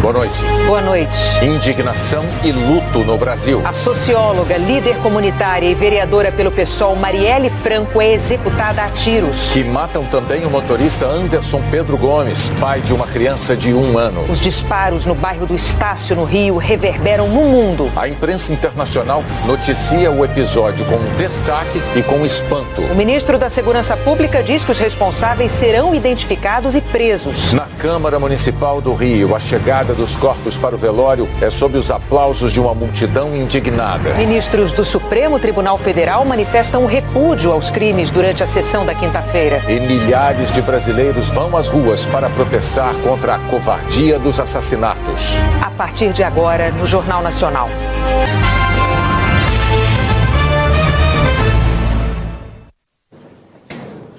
Boa noite. Boa noite. Indignação e luto no Brasil. A socióloga, líder comunitária e vereadora pelo PSOL, Marielle Franco, é executada a tiros. Que matam também o motorista Anderson Pedro Gomes, pai de uma criança de 1 ano. Os disparos no bairro do Estácio, no Rio, reverberam no mundo. A imprensa internacional noticia o episódio com destaque e com espanto. O ministro da Segurança Pública diz que os responsáveis serão identificados e presos. Na Câmara Municipal do Rio, a chegada dos corpos para o velório é sob os aplausos de uma multidão indignada. Ministros do Supremo Tribunal Federal manifestam repúdio aos crimes durante a sessão da quinta-feira. E milhares de brasileiros vão às ruas para protestar contra a covardia dos assassinatos. A partir de agora, no Jornal Nacional.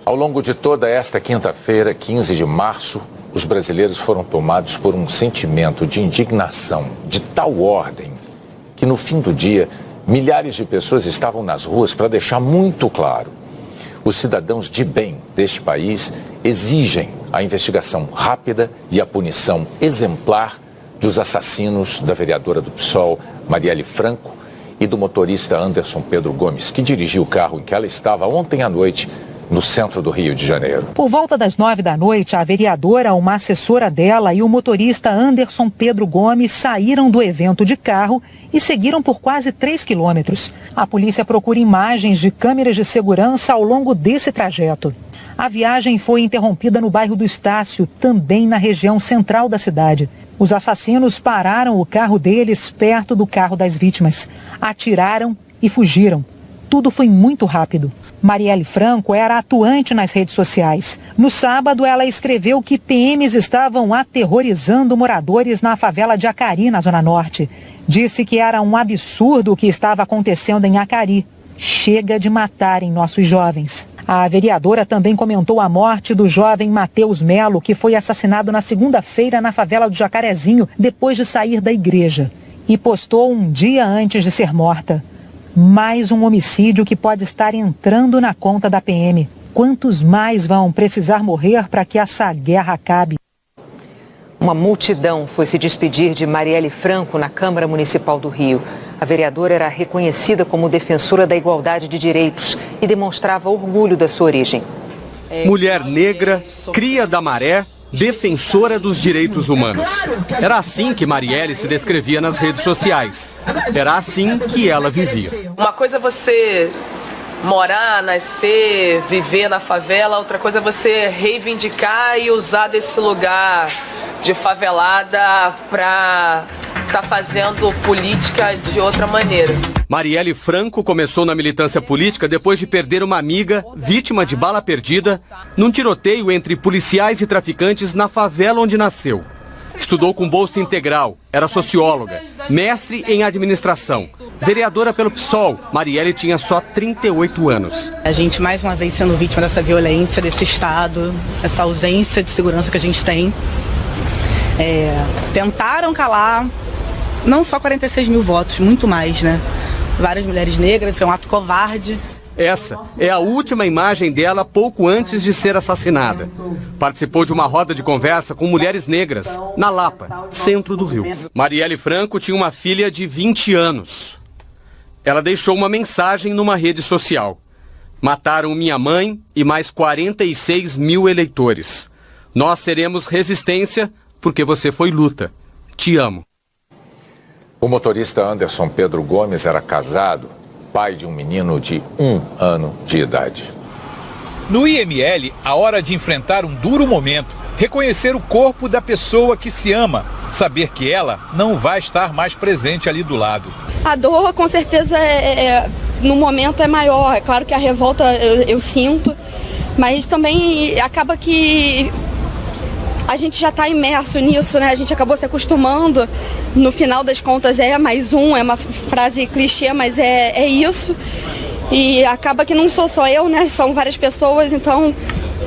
Ao longo de toda esta quinta-feira, 15 de março, os brasileiros foram tomados por um sentimento de indignação de tal ordem que, no fim do dia, milhares de pessoas estavam nas ruas para deixar muito claro: os cidadãos de bem deste país exigem a investigação rápida e a punição exemplar dos assassinos da vereadora do PSOL, Marielle Franco, e do motorista Anderson Pedro Gomes, que dirigiu o carro em que ela estava ontem à noite, no centro do Rio de Janeiro. Por volta das 9 da noite, a vereadora, uma assessora dela e o motorista Anderson Pedro Gomes saíram do evento de carro e seguiram por quase 3 quilômetros. A polícia procura imagens de câmeras de segurança ao longo desse trajeto. A viagem foi interrompida no bairro do Estácio, também na região central da cidade. Os assassinos pararam o carro deles perto do carro das vítimas, atiraram e fugiram. Tudo foi muito rápido. Marielle Franco era atuante nas redes sociais. No sábado, ela escreveu que PMs estavam aterrorizando moradores na favela de Acari, na Zona Norte. Disse que era um absurdo o que estava acontecendo em Acari. Chega de matarem nossos jovens. A vereadora também comentou a morte do jovem Matheus Melo, que foi assassinado na segunda-feira na favela do Jacarezinho, depois de sair da igreja. E postou um dia antes de ser morta: mais um homicídio que pode estar entrando na conta da PM. Quantos mais vão precisar morrer para que essa guerra acabe? Uma multidão foi se despedir de Marielle Franco na Câmara Municipal do Rio. A vereadora era reconhecida como defensora da igualdade de direitos e demonstrava orgulho da sua origem. Mulher negra, cria da maré, defensora dos direitos humanos. Era assim que Marielle se descrevia nas redes sociais. Era assim que ela vivia. Uma coisa é você morar, nascer, viver na favela, outra coisa é você reivindicar e usar desse lugar de favelada para estar fazendo política de outra maneira. Marielle Franco começou na militância política depois de perder uma amiga, vítima de bala perdida, num tiroteio entre policiais e traficantes na favela onde nasceu. Estudou com bolsa integral, era socióloga, mestre em administração. Vereadora pelo PSOL, Marielle tinha só 38 anos. A gente, mais uma vez, sendo vítima dessa violência, desse Estado, essa ausência de segurança que a gente tem. Tentaram calar, não só 46 mil votos, muito mais, né? Várias mulheres negras, foi um ato covarde. Essa é a última imagem dela pouco antes de ser assassinada. Participou de uma roda de conversa com mulheres negras, na Lapa, centro do Rio. Marielle Franco tinha uma filha de 20 anos. Ela deixou uma mensagem numa rede social: mataram minha mãe e mais 46 mil eleitores. Nós seremos resistência porque você foi luta. Te amo. O motorista Anderson Pedro Gomes era casado, pai de um menino de 1 ano de idade. No IML, a hora de enfrentar um duro momento, reconhecer o corpo da pessoa que se ama, saber que ela não vai estar mais presente ali do lado. A dor, com certeza, no momento é maior. É claro que a revolta eu sinto, mas também acaba que a gente já está imerso nisso, né? A gente acabou se acostumando. No final das contas é mais um, é uma frase clichê, mas é isso. E acaba que não sou só eu, né? São várias pessoas, então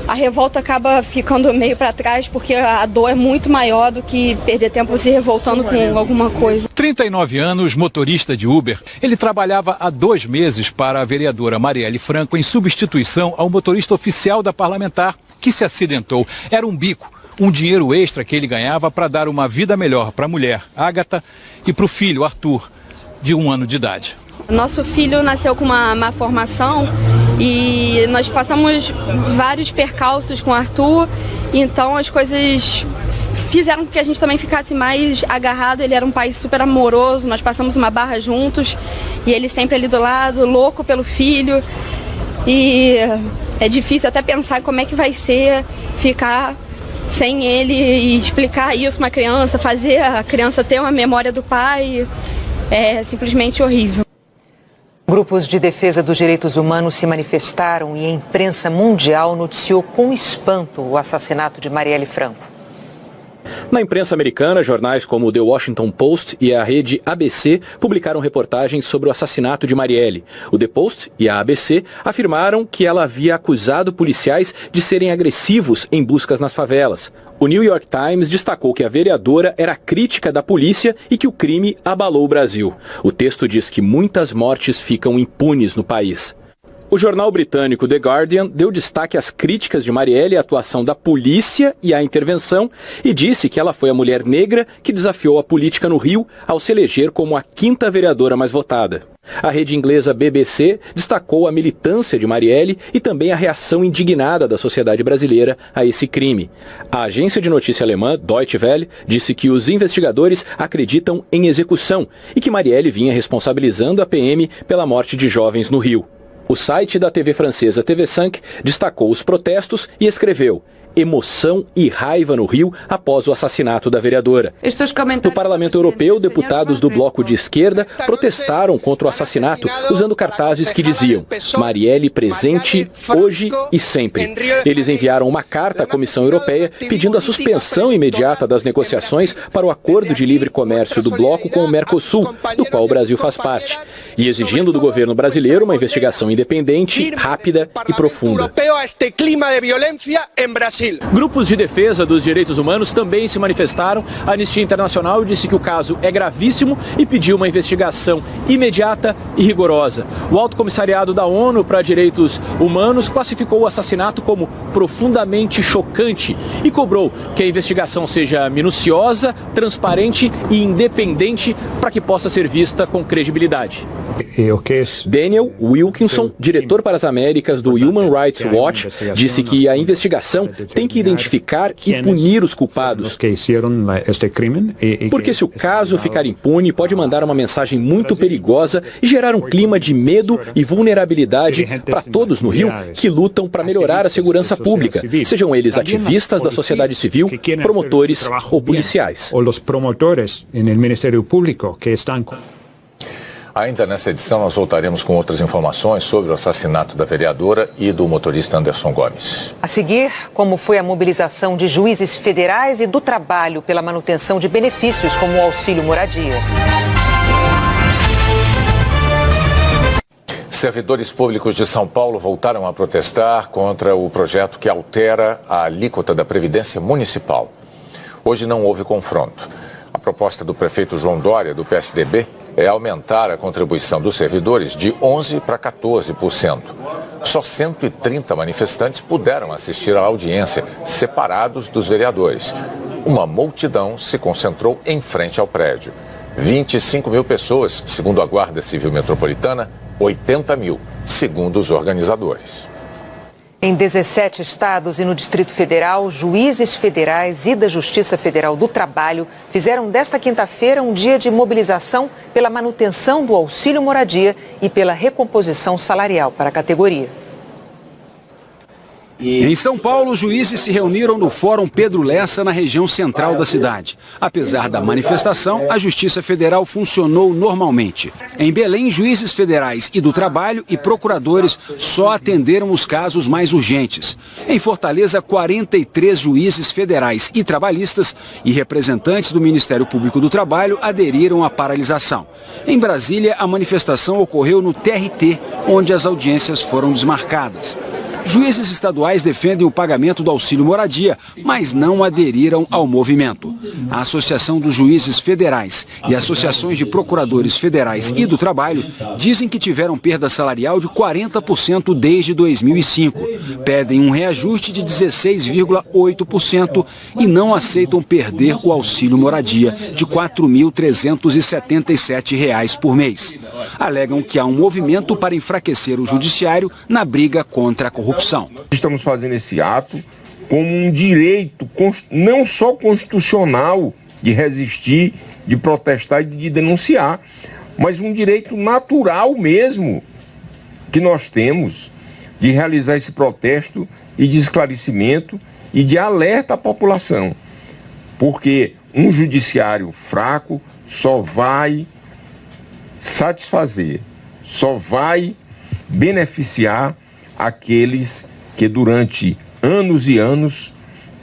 a revolta acaba ficando meio para trás, porque a dor é muito maior do que perder tempo se revoltando com alguma coisa. 39 anos, motorista de Uber. Ele trabalhava há 2 meses para a vereadora Marielle Franco em substituição ao motorista oficial da parlamentar que se acidentou. Era um bico. um dinheiro extra que ele ganhava para dar uma vida melhor para a mulher, Ágata, e para o filho, Arthur, de 1 ano de idade. Nosso filho nasceu com uma má formação e nós passamos vários percalços com o Arthur, então as coisas fizeram com que a gente também ficasse mais agarrado. Ele era um pai super amoroso, nós passamos uma barra juntos e ele sempre ali do lado, louco pelo filho. E é difícil até pensar como é que vai ser ficar sem ele e explicar isso para uma criança, fazer a criança ter uma memória do pai, é simplesmente horrível. Grupos de defesa dos direitos humanos se manifestaram e a imprensa mundial noticiou com espanto o assassinato de Marielle Franco. Na imprensa americana, jornais como o The Washington Post e a rede ABC publicaram reportagens sobre o assassinato de Marielle. O The Post e a ABC afirmaram que ela havia acusado policiais de serem agressivos em buscas nas favelas. O New York Times destacou que a vereadora era crítica da polícia e que o crime abalou o Brasil. O texto diz que muitas mortes ficam impunes no país. O jornal britânico The Guardian deu destaque às críticas de Marielle à atuação da polícia e à intervenção e disse que ela foi a mulher negra que desafiou a política no Rio ao se eleger como a 5ª vereadora mais votada. A rede inglesa BBC destacou a militância de Marielle e também a reação indignada da sociedade brasileira a esse crime. A agência de notícia alemã Deutsche Welle disse que os investigadores acreditam em execução e que Marielle vinha responsabilizando a PM pela morte de jovens no Rio. O site da TV francesa TV5 destacou os protestos e escreveu: emoção e raiva no Rio após o assassinato da vereadora. No Parlamento Europeu, deputados do bloco de esquerda protestaram contra o assassinato, usando cartazes que diziam Marielle presente hoje e sempre. Eles enviaram uma carta à Comissão Europeia pedindo a suspensão imediata das negociações para o acordo de livre comércio do bloco com o Mercosul, do qual o Brasil faz parte, e exigindo do governo brasileiro uma investigação independente, rápida e profunda. Grupos de defesa dos direitos humanos também se manifestaram. A Anistia Internacional disse que o caso é gravíssimo e pediu uma investigação imediata e rigorosa. O Alto Comissariado da ONU para Direitos Humanos classificou o assassinato como profundamente chocante e cobrou que a investigação seja minuciosa, transparente e independente para que possa ser vista com credibilidade. Daniel Wilkinson, diretor para as Américas do Human Rights Watch, disse que a investigação tem que identificar e punir os culpados. Porque se o caso ficar impune, pode mandar uma mensagem muito perigosa e gerar um clima de medo e vulnerabilidade para todos no Rio que lutam para melhorar a segurança pública, sejam eles ativistas da sociedade civil, promotores ou policiais. Ainda nessa edição, nós voltaremos com outras informações sobre o assassinato da vereadora e do motorista Anderson Gomes. A seguir, como foi a mobilização de juízes federais e do trabalho pela manutenção de benefícios como o auxílio moradia. Servidores públicos de São Paulo voltaram a protestar contra o projeto que altera a alíquota da Previdência Municipal. Hoje não houve confronto. A proposta do prefeito João Dória, do PSDB, é aumentar a contribuição dos servidores de 11% para 14%. Só 130 manifestantes puderam assistir à audiência, separados dos vereadores. Uma multidão se concentrou em frente ao prédio. 25 mil pessoas, segundo a Guarda Civil Metropolitana, 80 mil, segundo os organizadores. Em 17 estados e no Distrito Federal, juízes federais e da Justiça Federal do Trabalho fizeram desta quinta-feira um dia de mobilização pela manutenção do auxílio moradia e pela recomposição salarial para a categoria. Em São Paulo, os juízes se reuniram no Fórum Pedro Lessa, na região central da cidade. Apesar da manifestação, a Justiça Federal funcionou normalmente. Em Belém, juízes federais e do trabalho e procuradores só atenderam os casos mais urgentes. Em Fortaleza, 43 juízes federais e trabalhistas e representantes do Ministério Público do Trabalho aderiram à paralisação. Em Brasília, a manifestação ocorreu no TRT, onde as audiências foram desmarcadas. Juízes estaduais defendem o pagamento do auxílio moradia, mas não aderiram ao movimento. A Associação dos Juízes Federais e associações de procuradores federais e do trabalho dizem que tiveram perda salarial de 40% desde 2005. Pedem um reajuste de 16,8% e não aceitam perder o auxílio moradia de R$ 4.377 por mês. Alegam que há um movimento para enfraquecer o judiciário na briga contra a corrupção. Estamos fazendo esse ato como um direito não só constitucional de resistir, de protestar e de denunciar, mas um direito natural mesmo que nós temos de realizar esse protesto e de esclarecimento e de alerta à população. Porque um judiciário fraco só vai satisfazer, só vai beneficiar aqueles que durante anos e anos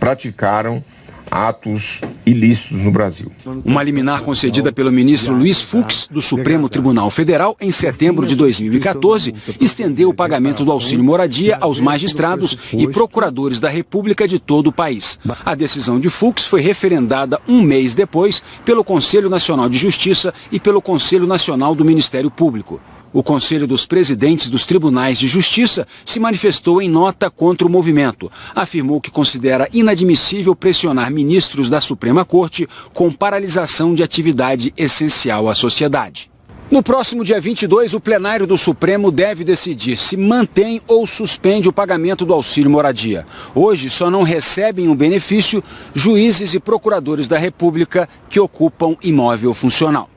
praticaram atos ilícitos no Brasil. Uma liminar concedida pelo ministro Luiz Fux, do Supremo Tribunal Federal, em setembro de 2014, estendeu o pagamento do auxílio moradia aos magistrados e procuradores da República de todo o país. A decisão de Fux foi referendada um mês depois pelo Conselho Nacional de Justiça e pelo Conselho Nacional do Ministério Público. O Conselho dos Presidentes dos Tribunais de Justiça se manifestou em nota contra o movimento. Afirmou que considera inadmissível pressionar ministros da Suprema Corte com paralisação de atividade essencial à sociedade. No próximo dia 22, o plenário do Supremo deve decidir se mantém ou suspende o pagamento do auxílio moradia. Hoje só não recebem o benefício juízes e procuradores da República que ocupam imóvel funcional.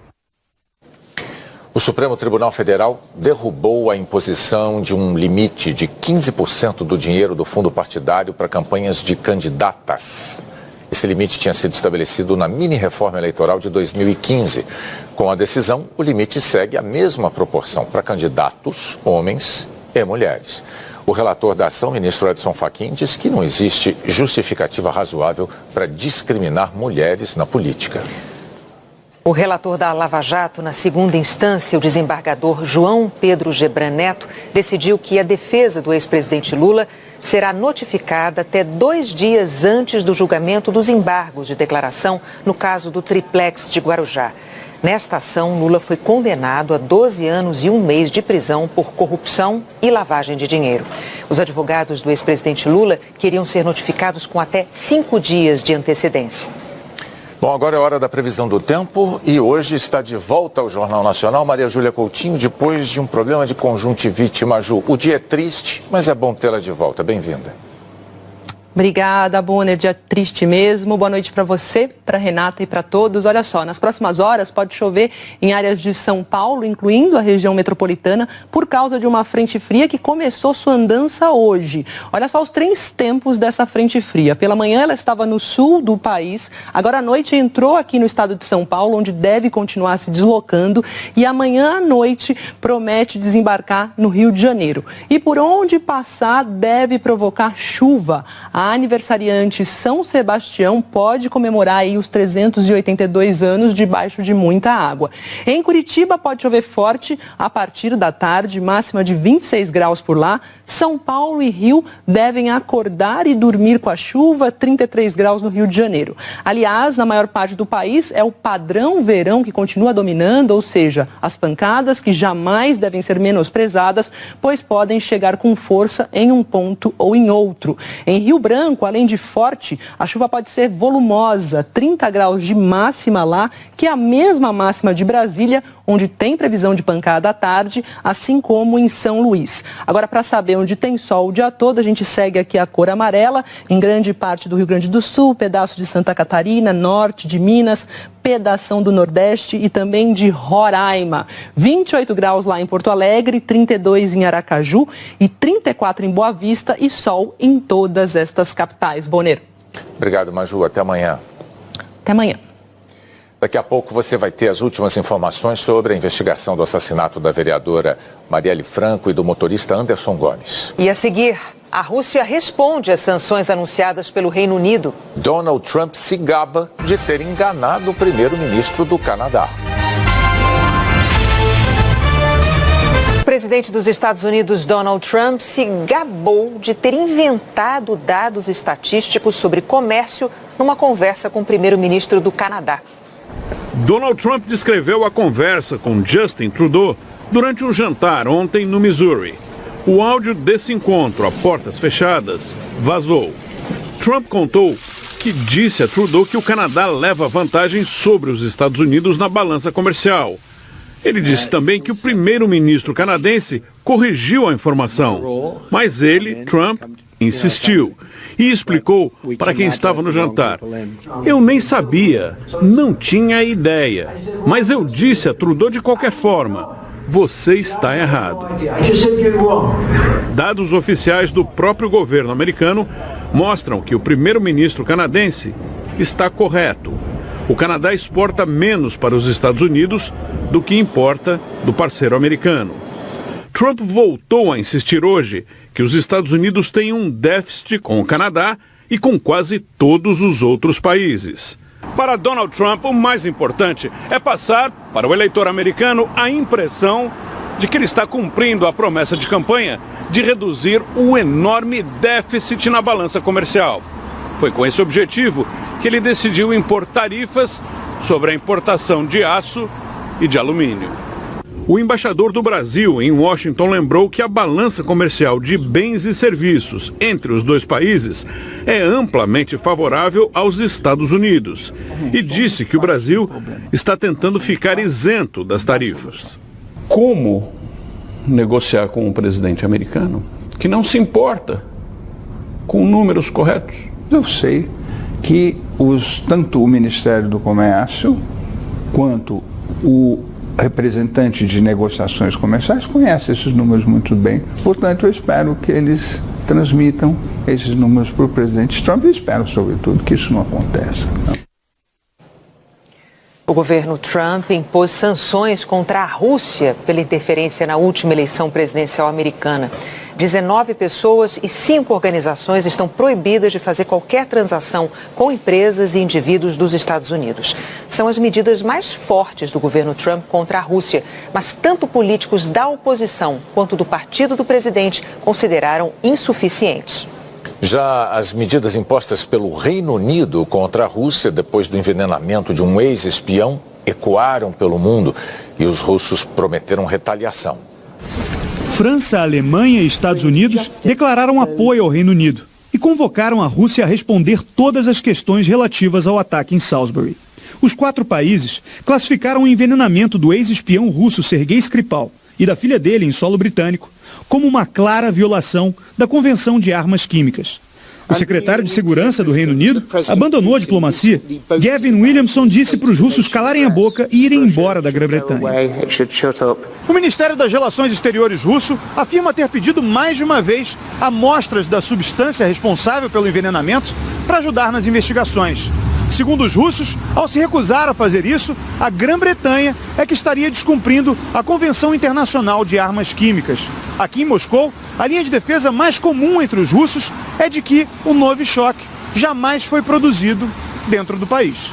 O Supremo Tribunal Federal derrubou a imposição de um limite de 15% do dinheiro do fundo partidário para campanhas de candidatas. Esse limite tinha sido estabelecido na mini-reforma eleitoral de 2015. Com a decisão, o limite segue a mesma proporção para candidatos, homens e mulheres. O relator da ação, ministro Edson Fachin, disse que não existe justificativa razoável para discriminar mulheres na política. O relator da Lava Jato, na segunda instância, o desembargador João Pedro Gebran Neto, decidiu que a defesa do ex-presidente Lula será notificada até 2 dias antes do julgamento dos embargos de declaração no caso do triplex de Guarujá. Nesta ação, Lula foi condenado a 12 anos e 1 mês de prisão por corrupção e lavagem de dinheiro. Os advogados do ex-presidente Lula queriam ser notificados com até 5 dias de antecedência. Bom, agora é hora da previsão do tempo e hoje está de volta ao Jornal Nacional Maria Júlia Coutinho, depois de um problema de conjuntivite. Maju, o dia é triste, mas é bom tê-la de volta. Bem-vinda. Obrigada, Bonner. Dia triste mesmo. Boa noite para você, para Renata e para todos. Olha só, nas próximas horas pode chover em áreas de São Paulo, incluindo a região metropolitana, por causa de uma frente fria que começou sua andança hoje. Olha só os 3 tempos dessa frente fria. Pela manhã ela estava no sul do país, agora à noite entrou aqui no estado de São Paulo, onde deve continuar se deslocando, e amanhã à noite promete desembarcar no Rio de Janeiro. E por onde passar deve provocar chuva. A aniversariante São Sebastião pode comemorar aí os 382 anos debaixo de muita água. Em Curitiba pode chover forte a partir da tarde, máxima de 26 graus por lá. São Paulo e Rio devem acordar e dormir com a chuva, 33 graus no Rio de Janeiro. Aliás, na maior parte do país é o padrão verão que continua dominando, ou seja, as pancadas que jamais devem ser menosprezadas, pois podem chegar com força em um ponto ou em outro. Em Rio Branco, além de forte, a chuva pode ser volumosa, 30 graus de máxima lá, que é a mesma máxima de Brasília, onde tem previsão de pancada à tarde, assim como em São Luís. Agora, para saber onde tem sol o dia todo, a gente segue aqui a cor amarela, em grande parte do Rio Grande do Sul, pedaço de Santa Catarina, norte de Minas, pedação do Nordeste e também de Roraima. 28 graus lá em Porto Alegre, 32 em Aracaju e 34 em Boa Vista e sol em todas estas capitais. Bonner. Obrigado, Maju. Até amanhã. Até amanhã. Daqui a pouco você vai ter as últimas informações sobre a investigação do assassinato da vereadora Marielle Franco e do motorista Anderson Gomes. E a seguir, a Rússia responde às sanções anunciadas pelo Reino Unido. Donald Trump se gaba de ter enganado o primeiro-ministro do Canadá. presidente dos Estados Unidos, Donald Trump, se gabou de ter inventado dados estatísticos sobre comércio numa conversa com o primeiro-ministro do Canadá. Donald Trump descreveu a conversa com Justin Trudeau durante um jantar ontem no Missouri. O áudio desse encontro, a portas fechadas, vazou. Trump contou que disse a Trudeau que o Canadá leva vantagem sobre os Estados Unidos na balança comercial. Ele disse também que o primeiro-ministro canadense corrigiu a informação, mas ele, Trump, insistiu e explicou para quem estava no jantar: eu nem sabia, não tinha ideia, mas eu disse a Trudeau de qualquer forma, você está errado. Dados oficiais do próprio governo americano mostram que o primeiro-ministro canadense está correto. O Canadá exporta menos para os Estados Unidos do que importa do parceiro americano. Trump voltou a insistir hoje que os Estados Unidos têm um déficit com o Canadá e com quase todos os outros países. Para Donald Trump, o mais importante é passar para o eleitor americano a impressão de que ele está cumprindo a promessa de campanha de reduzir o enorme déficit na balança comercial. Foi com esse objetivo que ele decidiu impor tarifas sobre a importação de aço e de alumínio. O embaixador do Brasil em Washington lembrou que a balança comercial de bens e serviços entre os dois países é amplamente favorável aos Estados Unidos e disse que o Brasil está tentando ficar isento das tarifas. Como negociar com um presidente americano que não se importa com números corretos? Eu sei que tanto o Ministério do Comércio quanto o representante de negociações comerciais conhecem esses números muito bem. Portanto, eu espero que eles transmitam esses números para o presidente Trump e espero, sobretudo, que isso não aconteça. O governo Trump impôs sanções contra a Rússia pela interferência na última eleição presidencial americana. 19 pessoas e 5 organizações estão proibidas de fazer qualquer transação com empresas e indivíduos dos Estados Unidos. São as medidas mais fortes do governo Trump contra a Rússia, mas tanto políticos da oposição quanto do partido do presidente consideraram insuficientes. Já as medidas impostas pelo Reino Unido contra a Rússia depois do envenenamento de um ex-espião ecoaram pelo mundo e os russos prometeram retaliação. França, Alemanha e Estados Unidos declararam apoio ao Reino Unido e convocaram a Rússia a responder todas as questões relativas ao ataque em Salisbury. Os 4 países classificaram o envenenamento do ex-espião russo Sergei Skripal e da filha dele em solo britânico como uma clara violação da Convenção de Armas Químicas. O secretário de Segurança do Reino Unido abandonou a diplomacia. Gavin Williamson disse para os russos calarem a boca e irem embora da Grã-Bretanha. O Ministério das Relações Exteriores russo afirma ter pedido mais de uma vez amostras da substância responsável pelo envenenamento para ajudar nas investigações. Segundo os russos, ao se recusar a fazer isso, a Grã-Bretanha é que estaria descumprindo a Convenção Internacional de Armas Químicas. Aqui em Moscou, a linha de defesa mais comum entre os russos é de que o Novichok jamais foi produzido dentro do país.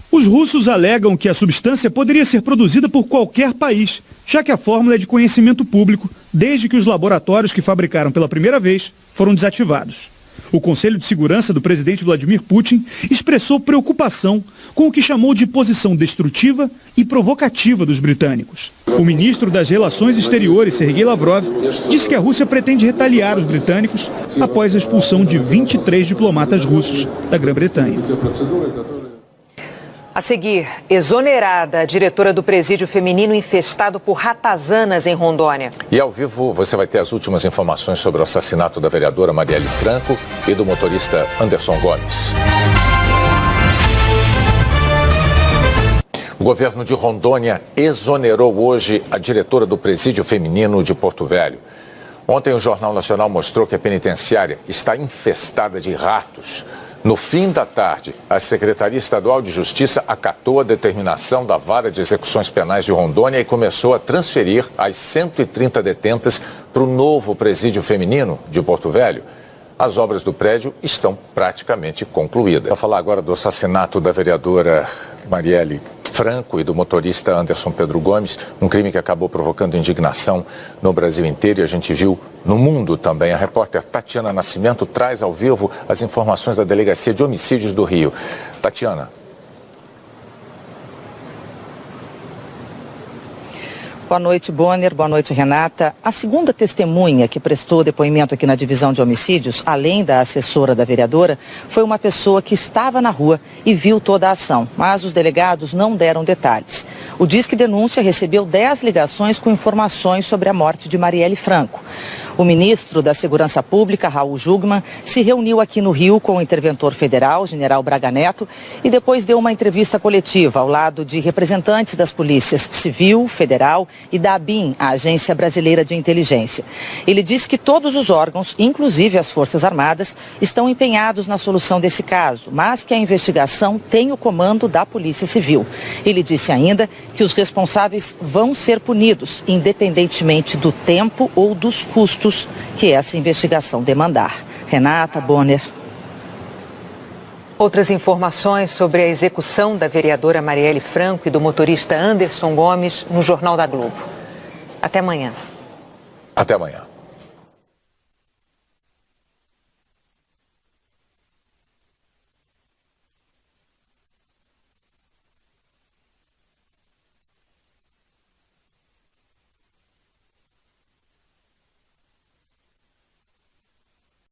Os russos alegam que a substância poderia ser produzida por qualquer país, já que a fórmula é de conhecimento público, desde que os laboratórios que fabricaram pela primeira vez foram desativados. O Conselho de Segurança do presidente Vladimir Putin expressou preocupação com o que chamou de posição destrutiva e provocativa dos britânicos. O ministro das Relações Exteriores, Sergei Lavrov, disse que a Rússia pretende retaliar os britânicos após a expulsão de 23 diplomatas russos da Grã-Bretanha. A seguir, exonerada a diretora do presídio feminino infestado por ratazanas em Rondônia. E ao vivo você vai ter as últimas informações sobre o assassinato da vereadora Marielle Franco e do motorista Anderson Gomes. O governo de Rondônia exonerou hoje a diretora do presídio feminino de Porto Velho. Ontem o Jornal Nacional mostrou que a penitenciária está infestada de ratos. No fim da tarde, a Secretaria Estadual de Justiça acatou a determinação da Vara de Execuções Penais de Rondônia e começou a transferir as 130 detentas para o novo presídio feminino de Porto Velho. As obras do prédio estão praticamente concluídas. Vou falar agora do assassinato da vereadora Marielle Franco e do motorista Anderson Pedro Gomes, um crime que acabou provocando indignação no Brasil inteiro e a gente viu no mundo também. A repórter Tatiana Nascimento traz ao vivo as informações da Delegacia de Homicídios do Rio. Tatiana. Boa noite, Bonner. Boa noite, Renata. A segunda testemunha que prestou depoimento aqui na divisão de homicídios, além da assessora da vereadora, foi uma pessoa que estava na rua e viu toda a ação, mas os delegados não deram detalhes. O Disque Denúncia recebeu 10 ligações com informações sobre a morte de Marielle Franco. O ministro da Segurança Pública, Raul Jungmann, se reuniu aqui no Rio com o interventor federal, general Braga Neto, e depois deu uma entrevista coletiva ao lado de representantes das polícias civil, federal e da ABIN, a Agência Brasileira de Inteligência. Ele disse que todos os órgãos, inclusive as Forças Armadas, estão empenhados na solução desse caso, mas que a investigação tem o comando da Polícia Civil. Ele disse ainda que os responsáveis vão ser punidos, independentemente do tempo ou dos custos que essa investigação demandar. Renata, Bonner. Outras informações sobre a execução da vereadora Marielle Franco e do motorista Anderson Gomes no Jornal da Globo. Até amanhã. Até amanhã.